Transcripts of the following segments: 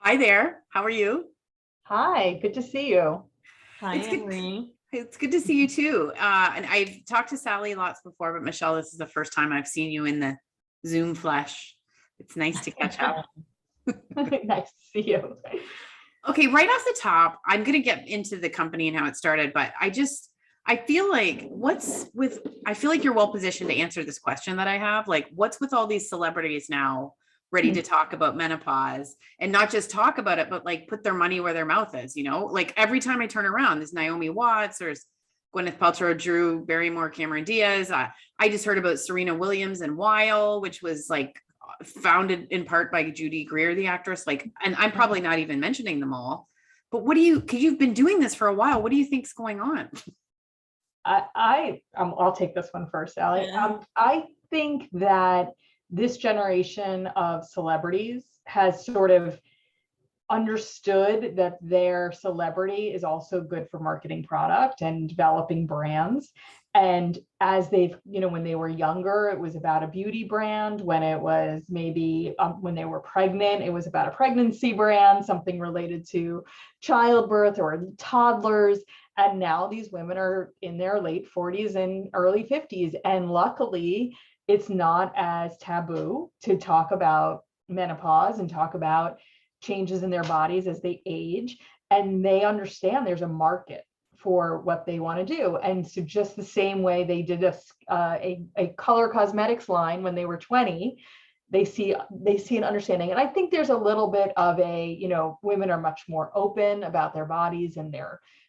Hi there. How are you? Hi, good to see you. Hi, It's good. Henry. It's good to see you too. And I've talked to Sally lots before, but Michelle, this is the first time I've seen you in the Zoom flesh. It's nice to catch up. Nice to see you. Okay, right off the top, I'm going to get into the company and how it started, but I feel like I feel like you're well positioned to answer this question that I have. Like, what's with all these celebrities now ready to talk about menopause and not just talk about it, but like put their money where their mouth is, Like every time I turn around, there's Naomi Watts, there's Gwyneth Paltrow, Drew Barrymore, Cameron Diaz. I just heard about Serena Williams and Weil, which was like founded in part by Judy Greer, the actress. Like, and I'm probably not even mentioning them all. But because you've been doing this for a while, what do you think's going on? I'll take this one first, Sally. Yeah. I think that this generation of celebrities has sort of understood that their celebrity is also good for marketing product and developing brands. And as they've, when they were younger, it was about a beauty brand. When it was maybe when they were pregnant, it was about a pregnancy brand, something related to childbirth or toddlers. And now these women are in their late 40s and early 50s. And luckily, it's not as taboo to talk about menopause and talk about changes in their bodies as they age. And they understand there's a market for what they want to do. And so just the same way they did a color cosmetics line when they were 20, they see an understanding. And I think there's a little bit of women are much more open about their bodies and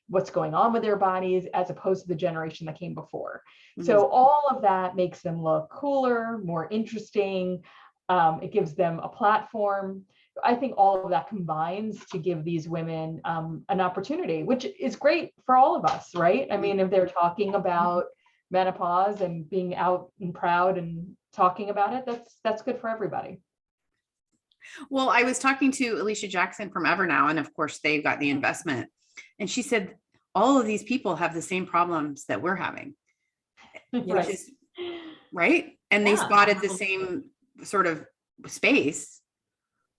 what's going on with their bodies as opposed to the generation that came before. Mm-hmm. So all of that makes them look cooler, more interesting. It gives them a platform. I think all of that combines to give these women an opportunity, which is great for all of us, right? I mean, if they're talking about menopause and being out and proud and talking about it, that's good for everybody. Well, I was talking to Alicia Jackson from Evernow, and of course they've got the investment. And she said, all of these people have the same problems that we're having, which is right. And they spotted the same sort of space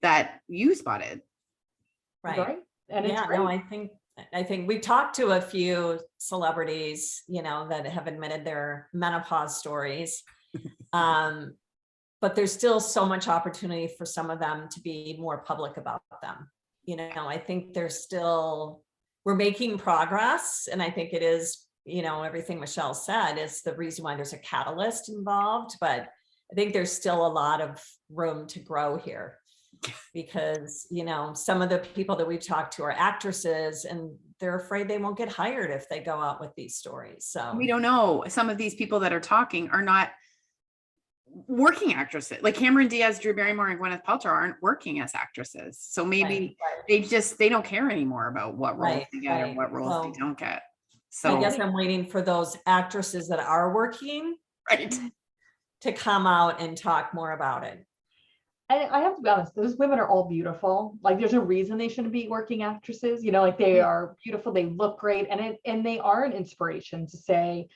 that you spotted. Right. And I think we talked to a few celebrities, that have admitted their menopause stories. But there's still so much opportunity for some of them to be more public about them. I think we're making progress. And I think it is, everything Michelle said is the reason why there's a catalyst involved. But I think there's still a lot of room to grow here. Because, some of the people that we've talked to are actresses and they're afraid they won't get hired if they go out with these stories. So we don't know. Some of these people that are talking are not working actresses. Like Cameron Diaz, Drew Barrymore, and Gwyneth Paltrow aren't working as actresses. So maybe they don't care anymore about what roles they get or what roles they don't get. So I guess I'm waiting for those actresses that are working to come out and talk more about it. I have to be honest, those women are all beautiful. Like there's a reason they shouldn't be working actresses, like they are beautiful, they look great. And they are an inspiration to say,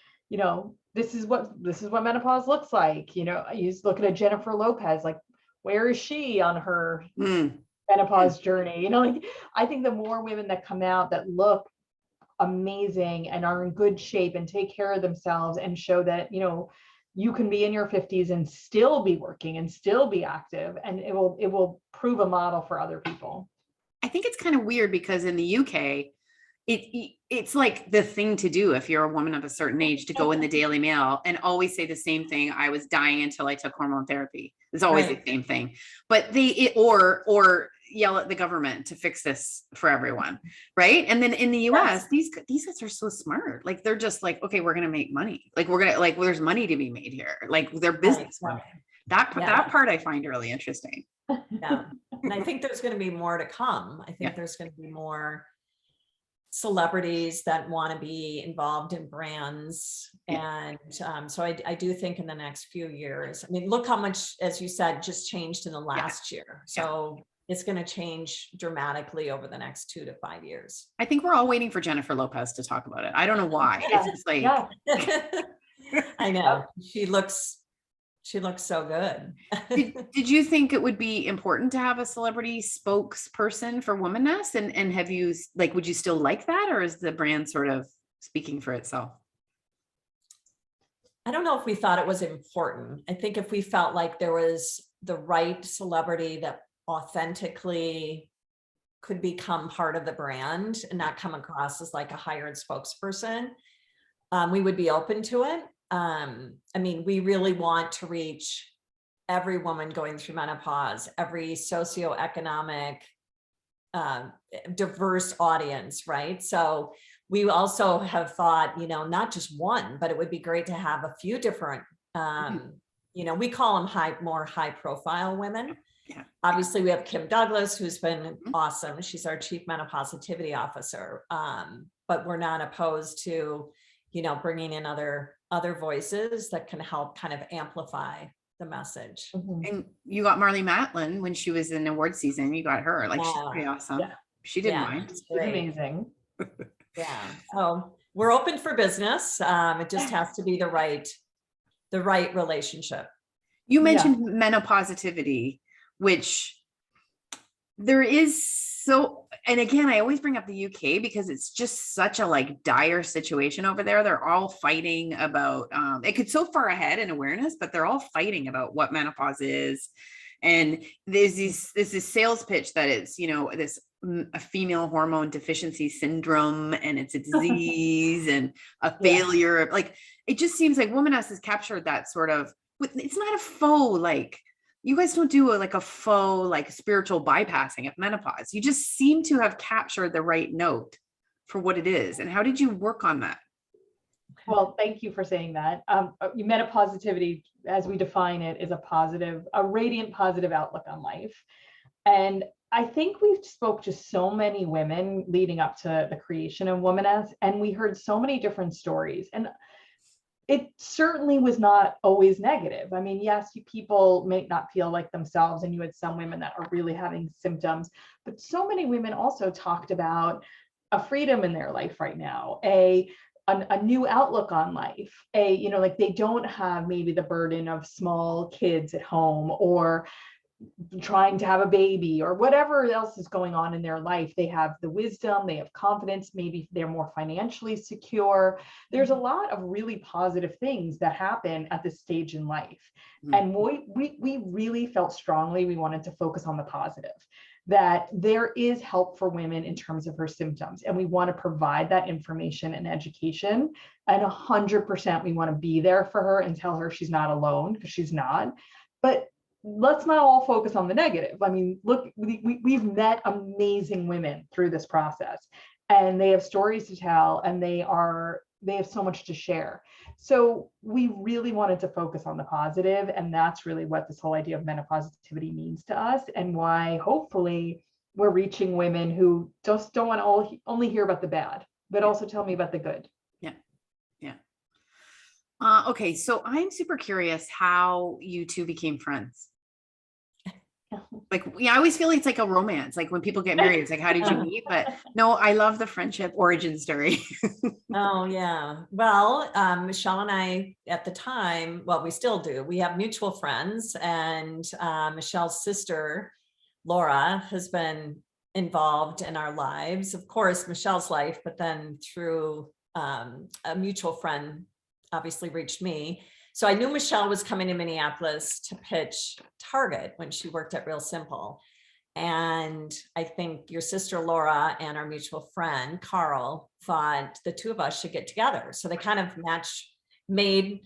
this is what menopause looks like. You just look at a Jennifer Lopez, like, where is she on her menopause journey? Like, I think the more women that come out that look amazing and are in good shape and take care of themselves and show that, you can be in your 50s and still be working and still be active, and it will prove a model for other people. I think it's kind of weird because in the UK, it's like the thing to do if you're a woman of a certain age to go in the Daily Mail and always say the same thing. I was dying until I took hormone therapy. It's always the same thing. But or yell at the government to fix this for everyone, right? And then in the US, these guys are so smart. Like they're just like, okay, we're gonna make money. Like there's money to be made here. Like they're business women. That part I find really interesting. Yeah, and I think there's going to be more to come. I think there's going to be more celebrities that want to be involved in brands. And so I do think in the next few years, I mean, look how much, as you said, just changed in the last year. So it's going to change dramatically over the next 2 to 5 years. I think we're all waiting for Jennifer Lopez to talk about it. I don't know why. It's just like, I know. She looks so good. Did you think it would be important to have a celebrity spokesperson for Womaness? And have you, like, would you still like that, or is the brand sort of speaking for itself? I don't know if we thought it was important. I think if we felt like there was the right celebrity that authentically could become part of the brand and not come across as like a hired spokesperson, we would be open to it. I mean, we really want to reach every woman going through menopause, every socioeconomic, diverse audience, right? So we also have thought, you know, not just one, but it would be great to have a few different, you know, we call them more high profile women. Yeah. Obviously we have Kim Douglas, who's been awesome. She's our chief menopositivity officer. But we're not opposed to, you know, bringing in other voices that can help kind of amplify the message. And you got Marlee Matlin when she was in award season. You got her, like, she's pretty awesome. Yeah. She didn't mind. It's amazing. Yeah. So we're open for business. It just has to be the right relationship. You mentioned menopositivity, which there is so, and again, I always bring up the UK because it's just such a like dire situation over there. They're all fighting about, it could so far ahead in awareness, but they're all fighting about what menopause is. And there's this sales pitch that it's, you know, this a female hormone deficiency syndrome, and it's a disease and a failure. Like, it just seems like Womaness has captured that sort of, it's not a faux, like, you guys don't do a faux, like, spiritual bypassing of menopause. You just seem to have captured the right note for what it is. And how did you work on that? Well, thank you for saying that. Menopositivity, as we define it, is a radiant positive outlook on life. And I think we spoke to so many women leading up to the creation of Womaness, and we heard so many different stories. And it certainly was not always negative. I mean, yes, people may not feel like themselves, and you had some women that are really having symptoms, but so many women also talked about a freedom in their life right now, a new outlook on life, you know, like they don't have maybe the burden of small kids at home or trying to have a baby or whatever else is going on in their life. They have the wisdom, they have confidence, maybe they're more financially secure. There's a lot of really positive things that happen at this stage in life. And we really felt strongly we wanted to focus on the positive, that there is help for women in terms of her symptoms. And we want to provide that information and education. And 100% we want to be there for her and tell her she's not alone, because she's not. But let's not all focus on the negative. I mean, look, we've met amazing women through this process, and they have stories to tell, and they have so much to share. So we really wanted to focus on the positive, and that's really what this whole idea of menopositivity means to us, and why hopefully we're reaching women who just don't want to only hear about the bad, but also tell me about the good. Yeah. Okay, so I'm super curious how you two became friends. Like, I always feel it's like a romance. Like when people get married, it's like, how did you meet? But no, I love the friendship origin story. Oh, yeah. Well, Michelle and I at the time, well, we still do. We have mutual friends, and Michelle's sister, Laura, has been involved in our lives. Of course, Michelle's life, but then through a mutual friend, obviously reached me. So I knew Michelle was coming to Minneapolis to pitch Target when she worked at Real Simple. And I think your sister Laura and our mutual friend Carl thought the two of us should get together. So they kind of made,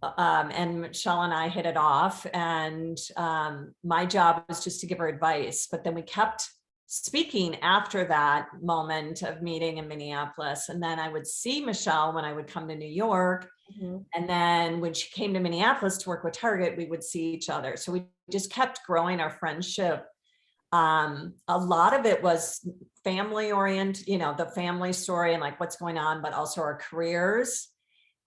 and Michelle and I hit it off. And my job was just to give her advice. But then we kept speaking after that moment of meeting in Minneapolis. And then I would see Michelle when I would come to New York. And then when she came to Minneapolis to work with Target, we would see each other. So we just kept growing our friendship. A lot of it was family oriented, you know, the family story and like what's going on, but also our careers.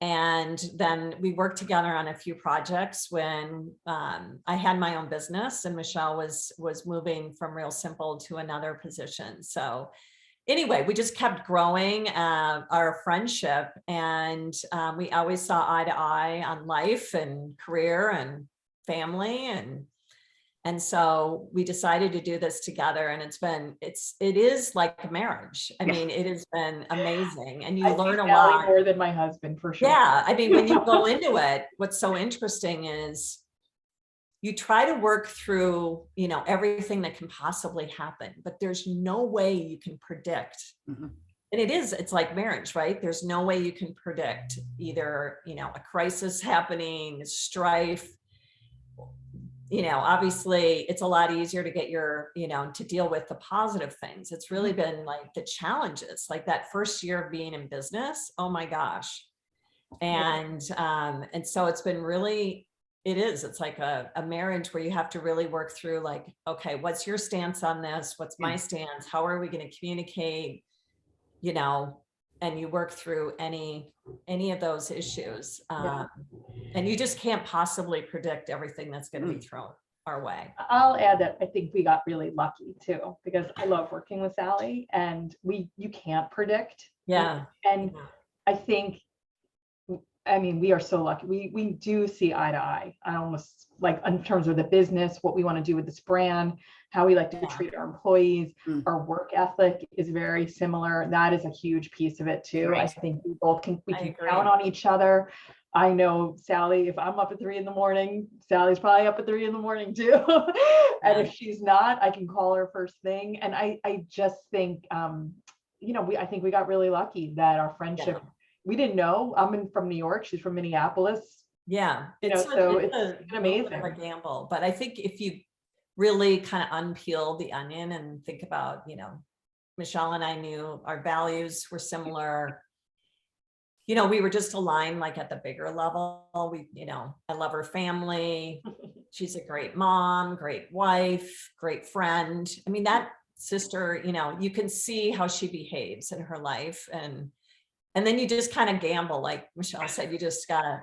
And then we worked together on a few projects when I had my own business, and Michelle was moving from Real Simple to another position. So anyway, we just kept growing our friendship, and we always saw eye to eye on life and career, and family. And so we decided to do this together, and it is like a marriage. I mean, it has been amazing, and you learn a Sally lot more than my husband, for sure. Yeah. I mean, when you go into it, what's so interesting is you try to work through, everything that can possibly happen, but there's no way you can predict. Mhm. And it's like marriage, right? There's no way you can predict either, a crisis happening, strife. Obviously it's a lot easier to get to deal with the positive things. It's really been like the challenges, like that first year of being in business. Oh my gosh. And so it's been really, it's like a marriage where you have to really work through, like, okay, what's your stance on this? What's my stance? How are we going to communicate? And you work through any of those issues. And you just can't possibly predict everything that's going to be thrown our way. I'll add that I think we got really lucky too, because I love working with Sally, and you can't predict. Yeah. And I think, we are so lucky. We do see eye to eye. I almost like, in terms of the business, what we want to do with this brand, how we like to treat our employees. Our work ethic is very similar. That is a huge piece of it too. Right. I think we can count on each other. I know Sally, if I'm up at 3 a.m, Sally's probably up at 3 a.m too. And if she's not, I can call her first thing. And I just think, I think we got really lucky that our friendship, we didn't know. I'm from New York. She's from Minneapolis. Yeah. It's amazing. A gamble. But I think if you really kind of unpeel the onion and think about, Michelle and I knew our values were similar. We were just aligned, like at the bigger level. I love her family. She's a great mom, great wife, great friend. I mean, that sister, you can see how she behaves in her life. And then you just kind of gamble, like Michelle said, you just gotta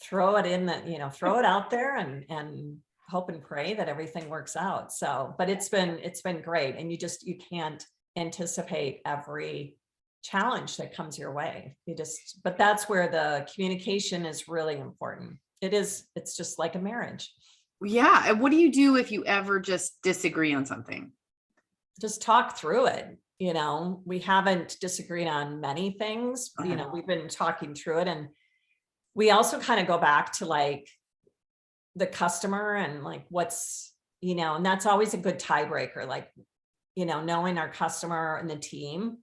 throw it in throw it out there and hope and pray that everything works out. So, but it's been great. And you can't anticipate every challenge that comes your way. But that's where the communication is really important. It's just like a marriage. Yeah. And what do you do if you ever just disagree on something? Just talk through it. We haven't disagreed on many things. We've been talking through it, and we also kind of go back to like the customer and like what's, and that's always a good tiebreaker, like, knowing our customer and the team,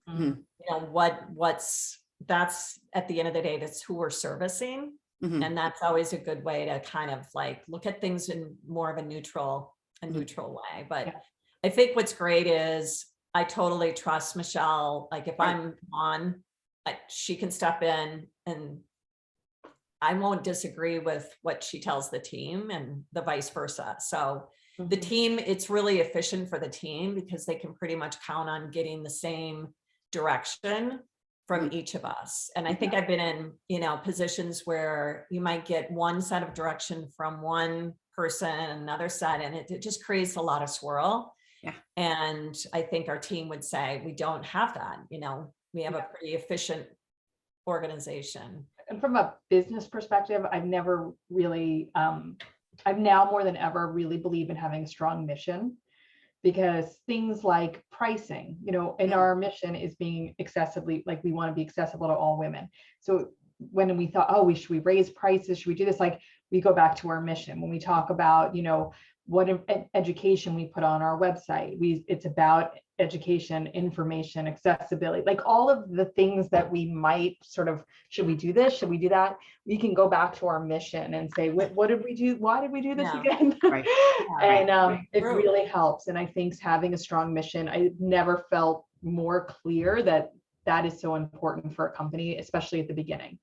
that's at the end of the day, that's who we're servicing. And that's always a good way to kind of like look at things in more of a neutral way. But I think what's great is I totally trust Michelle. Like if I'm on, she can step in, and I won't disagree with what she tells the team, and the vice versa. So the team, it's really efficient for the team because they can pretty much count on getting the same direction from each of us. And I think I've been in, positions where you might get one set of direction from one person and another set, and it just creates a lot of swirl. Yeah. And I think our team would say, we don't have that, we have a pretty efficient organization. And from a business perspective, I've never really, I've now more than ever really believe in having a strong mission, because things like pricing, in our mission is being accessibly, like we want to be accessible to all women. So when we thought, should we raise prices? Should we do this? Like we go back to our mission. When we talk about, what education we put on our website, it's about education, information, accessibility, like all of the things that we might sort of, should we do this? Should we do that? We can go back to our mission and say, what did we do? Why did we do this again? Right. And it really helps. And I think having a strong mission, I never felt more clear that is so important for a company, especially at the beginning.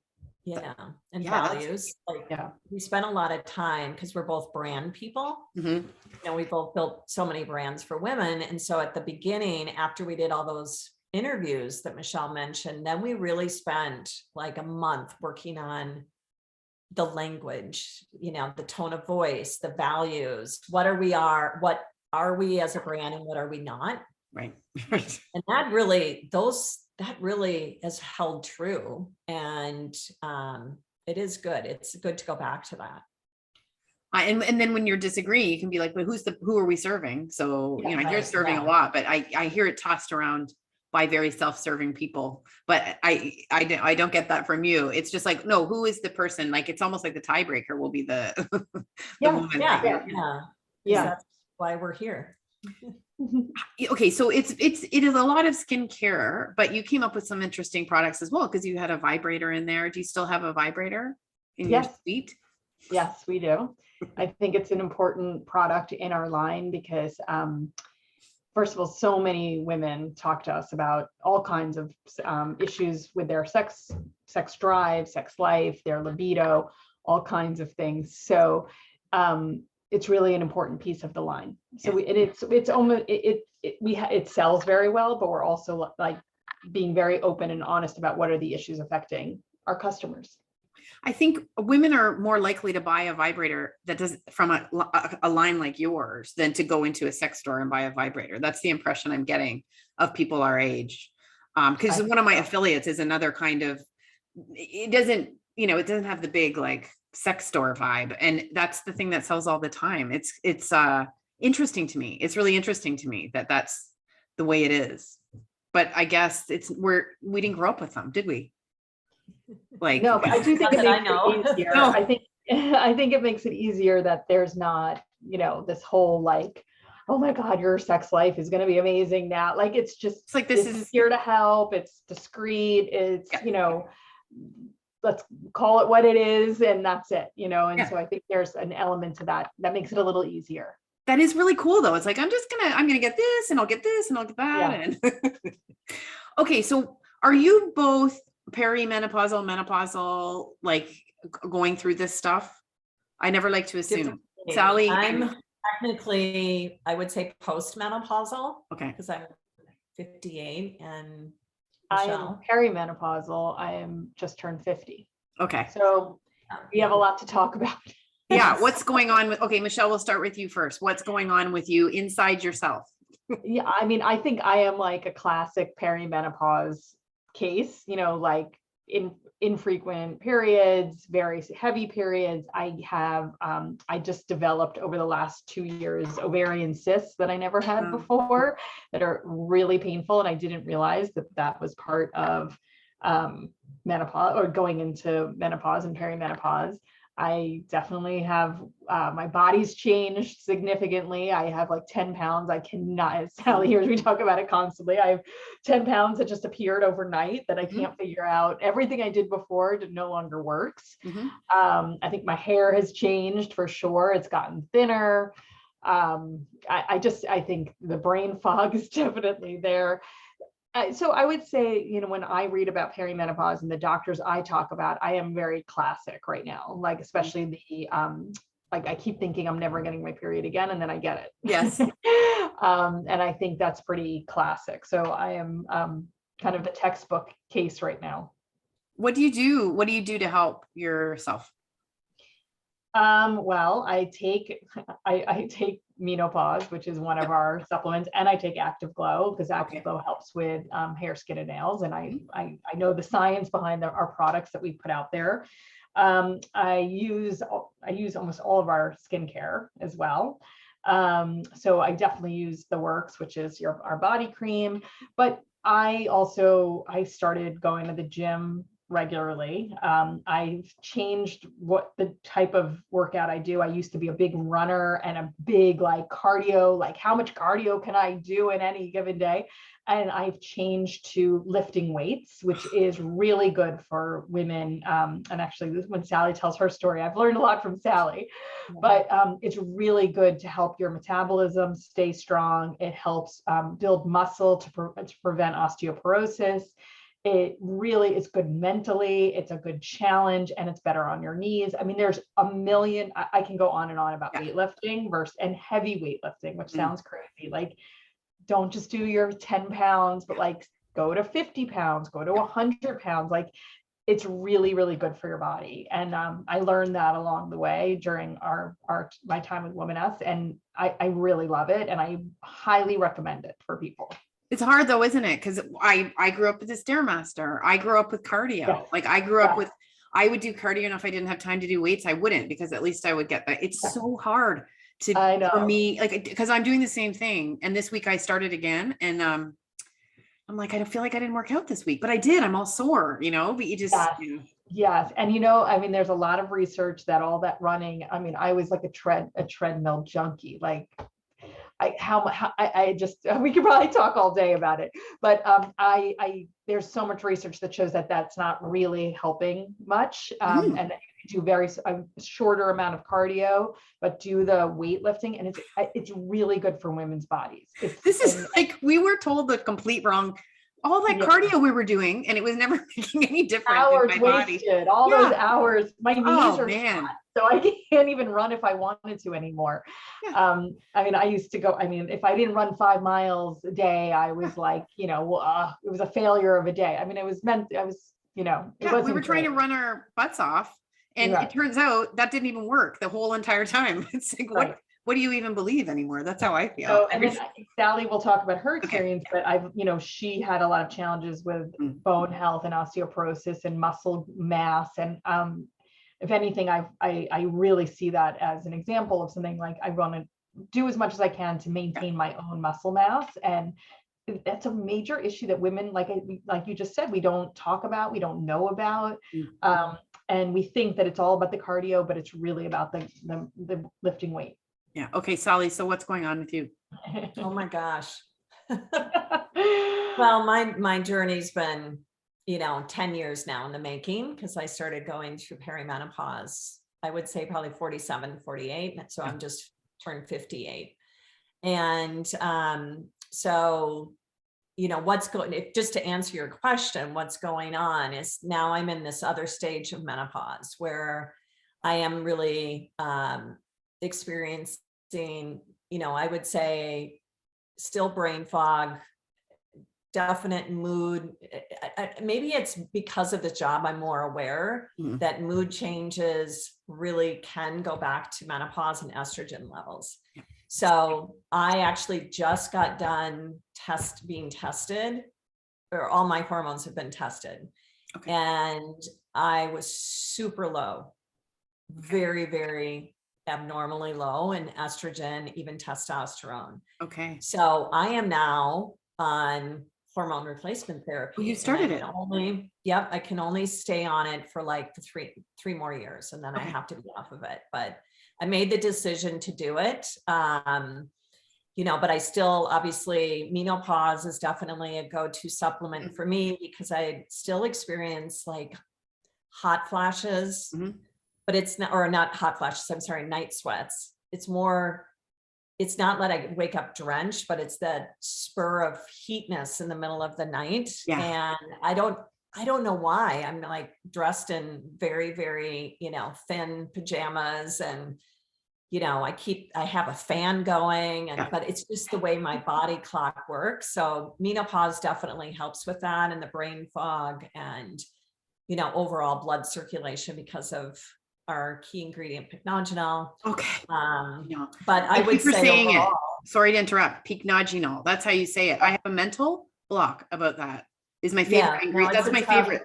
Yeah. And values. We spent a lot of time, because we're both brand people. We both built so many brands for women. And so at the beginning, after we did all those interviews that Michelle mentioned, then we really spent like a month working on the language, the tone of voice, the values, what are we as a brand and what are we not? Right. And that really has held true. And it is good. It's good to go back to that. And then when you're disagreeing, you can be like, but who are we serving? So, Yeah, you know, I hear right, serving yeah. a lot, but I hear it tossed around by very self-serving people. But I don't get that from you. It's just like, no, who is the person? Like, it's almost like the tiebreaker will be the, the Yeah, woman. Yeah, that you're- yeah. 'Cause Yeah. That's why we're here. Okay, so it is a lot of skincare, but you came up with some interesting products as well because you had a vibrator in there. Do you still have a vibrator in your Yes. suite? Yes, we do. I think it's an important product in our line because, first of all, so many women talk to us about all kinds of issues with their sex drive, sex life, their libido, all kinds of things. So it's really an important piece of the line. So it's almost it sells very well, but we're also like being very open and honest about what are the issues affecting our customers. I think women are more likely to buy a vibrator that does from a line like yours than to go into a sex store and buy a vibrator. That's the impression I'm getting of people our age. Because one of my affiliates is another kind of, it doesn't, you know, it doesn't have the big like sex store vibe. And that's the thing that sells all the time. It's interesting to me. It's really interesting to me that that's the way it is. But I guess we didn't grow up with them, did we? Like, no, but I do think Not it that I makes know. it easier. No. I think it makes it easier that there's not, you know, this whole like, oh my God, your sex life is going to be amazing now. Like, it's just, it's like this is here to help. It's discreet. It's, Yeah. you know, let's call it what it is. And that's it, you know? And Yeah. so I think there's an element to that makes it a little easier. that is really cool though. It's like, I'm gonna get this and I'll get this and I'll get that. Yeah. And okay. So are you both perimenopausal, menopausal, like going through this stuff? I never like to assume. Sally? I'm technically, I would say postmenopausal Okay. because I'm 58 and I am Michelle. perimenopausal. I am just turned 50. Okay. So we have a lot to talk about. Yeah. What's going on with, okay, Michelle, we'll start with you first. What's going on with you inside yourself? Yeah, I mean, I think I am like a classic perimenopause case, you know, like infrequent periods, very heavy periods. I have, I just developed over the last 2 years ovarian cysts that I never had before that are really painful. And I didn't realize that was part of menopause or going into menopause and perimenopause. I definitely have, my body's changed significantly. I have like 10 pounds. I cannot, as Sally hears me talk about it constantly. I have 10 pounds that just appeared overnight that I can't figure out. Everything I did before no longer works. I think my hair has changed for sure. It's gotten thinner. I think the brain fog is definitely there. So I would say, you know, when I read about perimenopause and the doctors I talk about, I am very classic right now, like especially the, like I keep thinking I'm never getting my period again, and then I get it. Yes. And I think that's pretty classic. So I am kind of the textbook case right now. What do you do? What do you do to help yourself? Well, I take menopause, which is one of our supplements, and I take Active Glow because Active Glow helps with hair, skin, and nails. And I know the science behind our products that we put out there. I use almost all of our skincare as well. So I definitely use the Works, which is our body cream, but I started going to the gym regularly. I've changed what the type of workout I do. I used to be a big runner and a big like cardio, like how much cardio can I do in any given day? And I've changed to lifting weights, which is really good for women. And actually when Sally tells her story, I've learned a lot from Sally, but it's really good to help your metabolism stay strong. It helps build muscle to prevent osteoporosis. It really is good mentally. It's a good challenge, and it's better on your knees. I mean, there's a million, I can go on and on about weightlifting and heavy weightlifting, which sounds crazy. Like, don't just do your 10 pounds, but like go to 50 pounds, go to 100 pounds. Like, it's really, really good for your body. And I learned that along the way during my time with Womaness, and I really love it. And I highly recommend it for people. It's hard though, isn't it? Because I grew up with a Stairmaster. I grew up with cardio. Yes. Like I grew up with, I would do cardio, and if I didn't have time to do weights, I wouldn't, because at least I would get that. It's so hard I know. for me, like, because I'm doing the same thing. And this week I started again, and I'm like, I don't feel like I didn't work out this week, but I did. I'm all sore, but you just, Yes. Yes. And I mean, there's a lot of research that all that running, I mean, I was like a treadmill junkie. Like I just, we could probably talk all day about it, but there's so much research that shows that that's not really helping much. And do a shorter amount of cardio, but do the weightlifting, and it's really good for women's bodies. This is like, we were told the complete wrong, all that cardio we were doing, and it was never making any difference hours in my body. wasted, all those hours. My knees are man. shot, so I can't even run if I wanted to anymore. I mean, I used to go, I mean, if I didn't run 5 miles a day, I was like, it was a failure of a day. I mean, it wasn't we were trying to run our butts off, and it turns out that didn't even work the whole entire time. It's like, what do you even believe anymore? That's how I feel. So, and then I think Sally will talk about her experience, but she had a lot of challenges with bone health and osteoporosis and muscle mass. And if anything, I really see that as an example of something like, I want to do as much as I can to maintain my own muscle mass. And that's a major issue that women, like you just said, we don't talk about, we don't know about. And we think that it's all about the cardio, but it's really about the lifting weight. Yeah. Okay, Sally. So what's going on with you? Oh my gosh. Well, my journey's been, 10 years now in the making, because I started going through perimenopause, I would say probably 47, 48. So I'm just turned 58. And so, just to answer your question, what's going on is now I'm in this other stage of menopause where I am really experiencing, I would say still brain fog, definite mood. Maybe it's because of the job, I'm more aware that mood changes really can go back to menopause and estrogen levels. So I actually just got done being tested, or all my hormones have been tested. And I was super low, very, very abnormally low in estrogen, even testosterone. Okay. So I am now on hormone replacement therapy. Well, you started it. I can only stay on it for like three more years, and then I have to be off of it. But I made the decision to do it. But I still, obviously, menopause is definitely a go-to supplement for me, because I still experience like hot flashes, but it's not, or not hot flashes, I'm sorry, night sweats. It's not that I wake up drenched, but it's that spur of heatness in the middle of the night. And I don't know why. I'm like dressed in very, very, thin pajamas, and, I have a fan going, but it's just the way my body clock works. So menopause definitely helps with that, and the brain fog, and, overall blood circulation because of our key ingredient, pycnogenol. But I would say saying overall, it. Sorry to interrupt. Pycnogenol. That's how you say it. I have a mental block about that. Is my favorite ingredient. That's my favorite.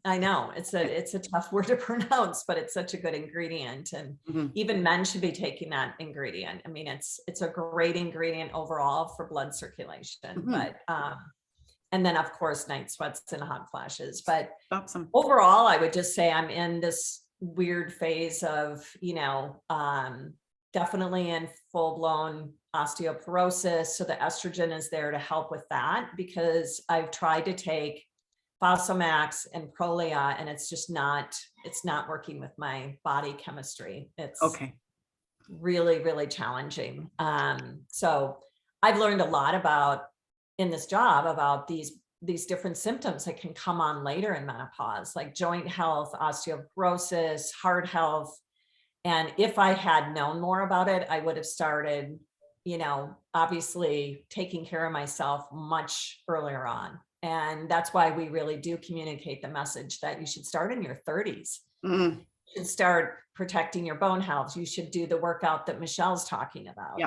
I know it's a tough word to pronounce, but it's such a good ingredient, and even men should be taking that ingredient. I mean, it's a great ingredient overall for blood circulation. But and then of course night sweats and hot flashes. But overall, I would just say I'm in this weird phase of, definitely in full-blown osteoporosis. So the estrogen is there to help with that, because I've tried to take Fosamax and Prolia, and it's not working with my body chemistry. It's really, really challenging. So I've learned a lot in this job about these different symptoms that can come on later in menopause, like joint health, osteoporosis, heart health. And if I had known more about it, I would have started, obviously taking care of myself much earlier on. And that's why we really do communicate the message that you should start in your 30s. You should start protecting your bone health. You should do the workout that Michelle's talking about.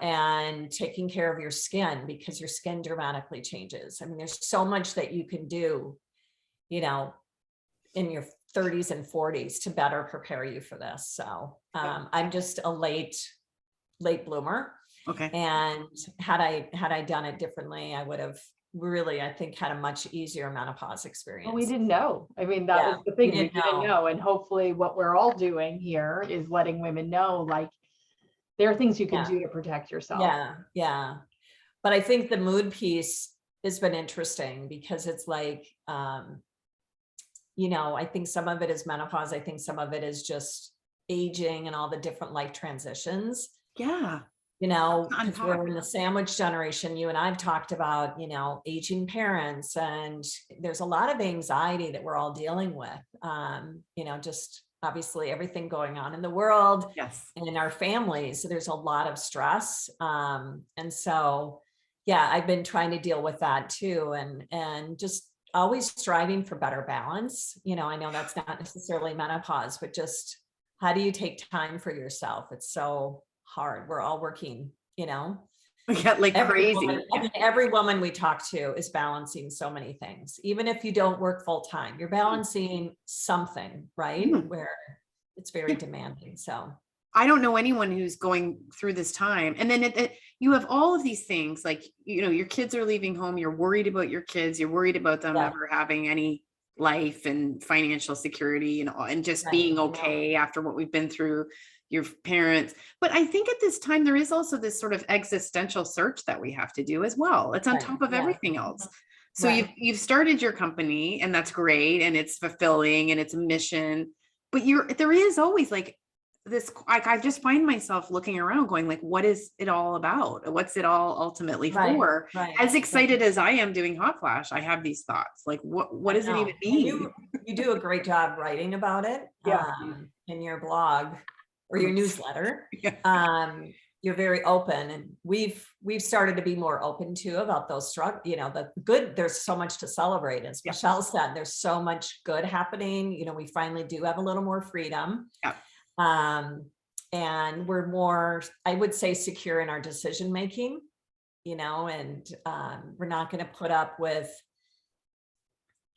And taking care of your skin, because your skin dramatically changes. I mean, there's so much that you can do, in your 30s and 40s to better prepare you for this. So I'm just a late bloomer. Okay. And had I done it differently, I would have really, I think, had a much easier menopause experience. Well, we didn't know. I mean, that was the thing. We didn't know. And hopefully what we're all doing here is letting women know, like, there are things you can do to protect yourself. Yeah. But I think the mood piece has been interesting because it's like, you know, I think some of it is menopause. I think some of it is just aging and all the different life transitions. Yeah. You know, because we're in the sandwich generation. You and I've talked about, you know, aging parents, and there's a lot of anxiety that we're all dealing with. You know, just obviously everything going on in the world and in our families. So there's a lot of stress. And so, yeah, I've been trying to deal with that too. And just always striving for better balance. You know, I know that's not necessarily menopause, but just how do you take time for yourself? It's so hard. We're all working, you know, like crazy. Every woman we talk to is balancing so many things. Even if you don't work full time, you're balancing something, right? Where it's very demanding. So I don't know anyone who's going through this time. And then you have all of these things, like, you know, your kids are leaving home. You're worried about your kids. You're worried about them ever having any life and financial security and just being okay after what we've been through, your parents. But I think at this time, there is also this sort of existential search that we have to do as well. It's on top of everything else. So you've started your company, and that's great. And it's fulfilling and it's a mission, but there is always like this, I just find myself looking around going like, what is it all about? What's it all ultimately for? As excited as I am doing Hot Flash, I have these thoughts like, what does it even mean? You do a great job writing about it in your blog or your newsletter. You're very open, and we've started to be more open too about those struggles, you know, the good. There's so much to celebrate. As Michelle said, there's so much good happening. You know, we finally do have a little more freedom. And we're more, I would say, secure in our decision making, you know, and we're not going to put up with,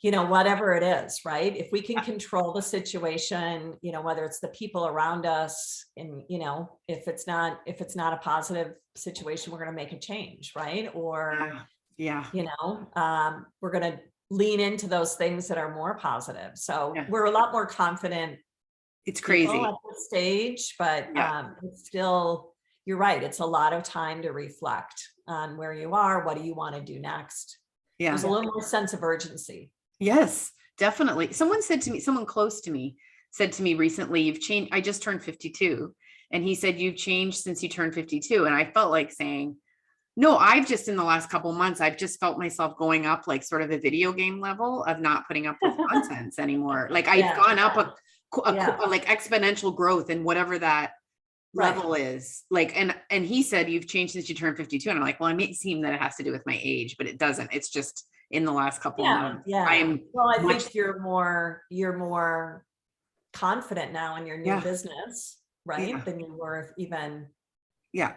you know, whatever it is, right? If we can control the situation, you know, whether it's the people around us, and, you know, if it's not a positive situation, we're going to make a change, right? Or, you know, we're going to lean into those things that are more positive. So we're a lot more confident. It's crazy at this stage, but it's still, you're right. It's a lot of time to reflect on where you are. What do you want to do next? There's a little more sense of urgency. Yes, definitely. Someone close to me said to me recently, you've changed. I just turned 52. And he said, you've changed since you turned 52. And I felt like saying, no, I've just, in the last couple of months, I've just felt myself going up like sort of a video game level of not putting up with nonsense anymore. Like I've gone up a like exponential growth in whatever that level is like. And he said, you've changed since you turned 52. And I'm like, well, it may seem that it has to do with my age, but it doesn't. It's just in the last couple of months. I think you're more confident now in your new business, right? Than you were even 6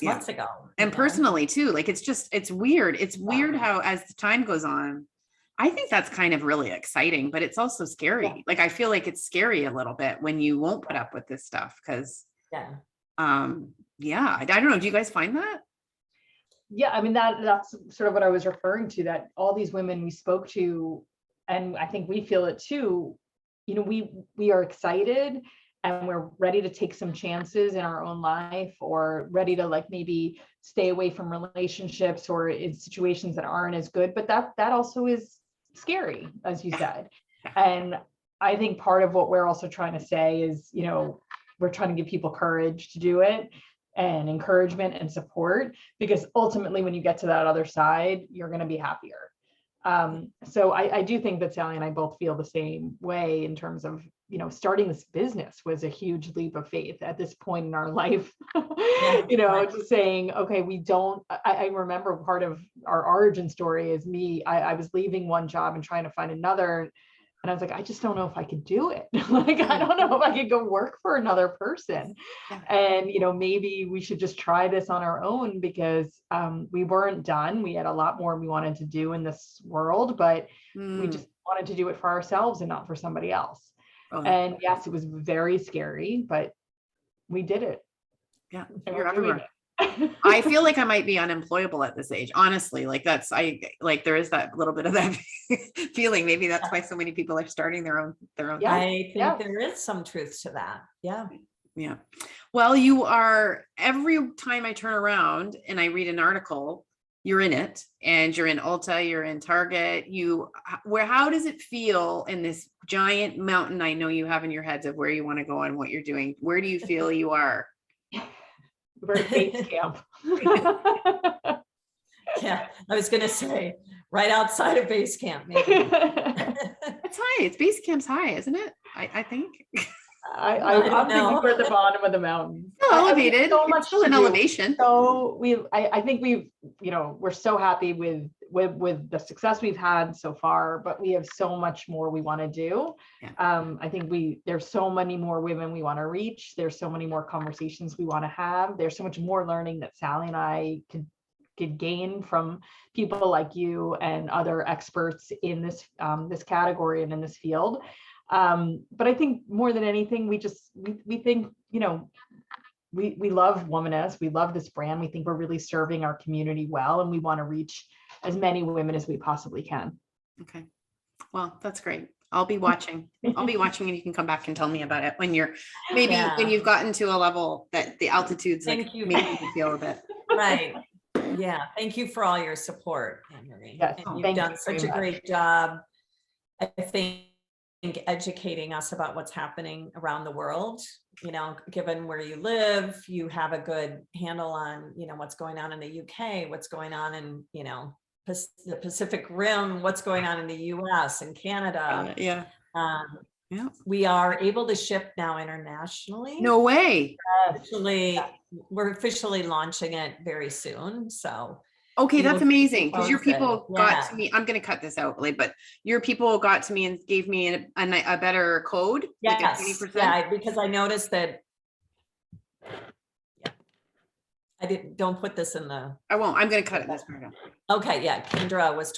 months ago. And personally too, like, it's weird. It's weird how, as the time goes on, I think that's kind of really exciting, but it's also scary. Like, I feel like it's scary a little bit when you won't put up with this stuff. Cause I don't know. Do you guys find that? Yeah. I mean, that's sort of what I was referring to, that all these women we spoke to, and I think we feel it too, you know, we are excited and we're ready to take some chances in our own life, or ready to like maybe stay away from relationships or in situations that aren't as good. But that also is scary, as you said. And I think part of what we're also trying to say is, you know, we're trying to give people courage to do it, and encouragement and support, because ultimately when you get to that other side, you're going to be happier. So I do think that Sally and I both feel the same way in terms of, you know, starting this business was a huge leap of faith at this point in our life. You know, just saying, okay, I remember part of our origin story is me. I was leaving one job and trying to find another. And I was like, I just don't know if I could do it. Like, I don't know if I could go work for another person. And, you know, maybe we should just try this on our own, because we weren't done. We had a lot more we wanted to do in this world, but we just wanted to do it for ourselves and not for somebody else. Oh, And yes, it was very scary, but we did it. yeah, And you're we're doing everywhere. it. I feel like I might be unemployable at this age, honestly. Like there is that little bit of that feeling. Maybe that's why so many people are starting their own. Yeah. I think Yeah. there is some truth to that. Yeah. Yeah. Well, you are, every time I turn around and I read an article, you're in it, and you're in Ulta, you're in Target, how does it feel in this giant mountain I know you have in your heads of where you want to go and what you're doing? Where do you feel you are? We're at base camp. Yeah. I was going to say right outside of base camp, maybe. It's high. It's base camp's high, isn't it? I think. I'm don't know. thinking we're at the bottom of the mountain. Still elevated. So It's much still to an do. elevation. So I think we're so happy with the success we've had so far, but we have so much more we want to do. Yeah. I think there's so many more women we want to reach. There's so many more conversations we want to have. There's so much more learning that Sally and I could gain from people like you and other experts in this category and in this field. But I think more than anything, we think, we love Womaness. We love this brand. We think we're really serving our community well, and we want to reach as many women as we possibly can. Okay. Well, that's great. I'll be watching. And you can come back and tell me about it when when you've gotten to a level that the altitude's Thank you. making you feel a bit. Right. Yeah. Thank you for all your support, Anne-Marie. Yes, And you've thank done you such very a great job, I think, educating us about what's happening around the world. Given where you live, you have a good handle on, what's going on in the UK, what's going on in, the Pacific Rim, what's going on in the US and Canada. Yeah. Yeah. We are able to ship now internationally. No way. We're officially launching it very soon. So okay, that's amazing, because your posted. people got to me. I'm going to cut this out, but your people got to me and gave me a better code. Yes, like a 20%. yeah, because I noticed that. Don't put this in the. I won't. I'm going to cut it this part out. Okay, yeah, Kendra was